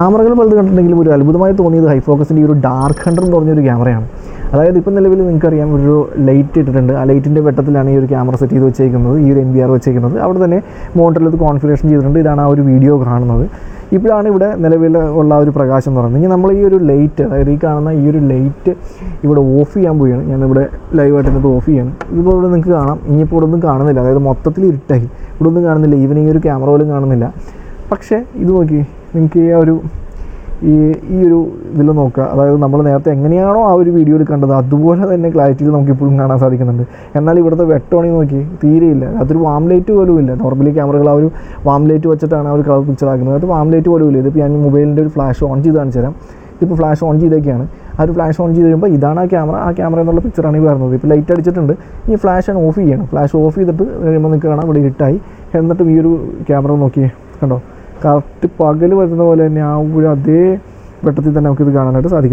ക്യാമറകൾ പലത് കണ്ടിട്ടുണ്ടെങ്കിലും ഒരു അത്ഭുതമായി തോന്നിയത് ഹൈഫോക്കസിൻ്റെ ഈ ഒരു ഡാർക്ക് ഹണ്ടർ എന്ന് പറഞ്ഞൊരു ക്യാമറയാണ്. അതായത് ഇപ്പം നിലവിൽ നിങ്ങൾക്കറിയാം ഒരു ലൈറ്റ് ഇട്ടിട്ടുണ്ട്. ആ ലൈറ്റിൻ്റെ വെട്ടത്തിലാണ് ഈ ഒരു ക്യാമറ സെറ്റ് ചെയ്ത് വെച്ചേക്കുന്നത്, ഈ ഒരു NVR വെച്ചേക്കുന്നത്. അവിടെ തന്നെ മോണിറ്ററിൽ ഇത് കോൺഫിഗറേഷൻ ചെയ്തിട്ടുണ്ട്. ഇതാണ് ആ ഒരു വീഡിയോ കാണുന്നത്. ഇപ്പോഴാണ് ഇവിടെ നിലവിൽ ഉള്ള ഒരു പ്രകാശം എന്ന് പറയുന്നത്. ഇനി നമ്മൾ ഈ ഒരു ലൈറ്റ്, അതായത് ഈ കാണുന്ന ഈ ഒരു ലൈറ്റ് ഇവിടെ ഓഫ് ചെയ്യാൻ പോവുകയാണ്. ഞാനിവിടെ ലൈവായിട്ട് ഇത് ഓഫ് ചെയ്യാണ്. ഇതിപ്പോൾ ഇവിടെ നിങ്ങൾക്ക് കാണാം. ഇനിയിപ്പോൾ ഇവിടെ ഒന്നും കാണുന്നില്ല, അതായത് മൊത്തത്തിൽ ഇരുട്ടായി, ഇവിടെ ഒന്നും കാണുന്നില്ല. ഈവൻ ഈ ഒരു ക്യാമറ പോലും കാണുന്നില്ല. പക്ഷേ ഇത് നോക്കി, നിങ്ങൾക്ക് ഈ ഒരു ഇതിൽ നോക്കുക, അതായത് നമ്മൾ നേരത്തെ എങ്ങനെയാണോ ആ ഒരു വീഡിയോയിൽ കണ്ടത് അതുപോലെ തന്നെ ക്ലാരിറ്റിയിൽ നമുക്കിപ്പോഴും കാണാൻ സാധിക്കുന്നുണ്ട്. എന്നാൽ ഇവിടുത്തെ വെട്ടമാണെങ്കിൽ നോക്കി തീരെയില്ല. അതൊരു വാം ലൈറ്റ് പോലും ഇല്ല. നോർമലി ക്യാമറകൾ ആ ഒരു വാം ലൈറ്റ് വെച്ചിട്ടാണ് ആ ഒരു കളർ പിക്ചർ ആക്കുന്നത്. അത് വാം ലൈറ്റ് പോലും ഇല്ല. ഇതിപ്പോൾ ഞാൻ മൊബൈലിൻ്റെ ഒരു ഫ്ലാഷ് ഓൺ ചെയ്ത് കാണിച്ചു തരാം. ഇപ്പോൾ ഫ്ലാഷ് ഓൺ ചെയ്തൊക്കെയാണ്. ആ ഒരു ഫ്ലാഷ് ഓൺ ചെയ്ത് കഴിയുമ്പോൾ ഇതാണ് ആ ക്യാമറ എന്നുള്ള പിക്ചറാണ് ഈ വരുന്നത്. ഇപ്പോൾ ലൈറ്റ് അടിച്ചിട്ടുണ്ട്. ഈ ഫ്ലാഷ് ഓഫ് ചെയ്യണം. ഫ്ലാഷ് ഓഫ് ചെയ്തിട്ട് കഴിയുമ്പോൾ നിങ്ങൾക്ക് കാണാം ഇവിടെ ഇരുട്ടായി. എന്നിട്ടും ഈ ഒരു ക്യാമറ നോക്കിയേ, കണ്ടോ, കറക്റ്റ് പകൽ വരുന്ന പോലെ തന്നെ ആ ഒരു അതേ വെട്ടത്തിൽ തന്നെ നമുക്കിത് കാണാനായിട്ട് സാധിക്കും.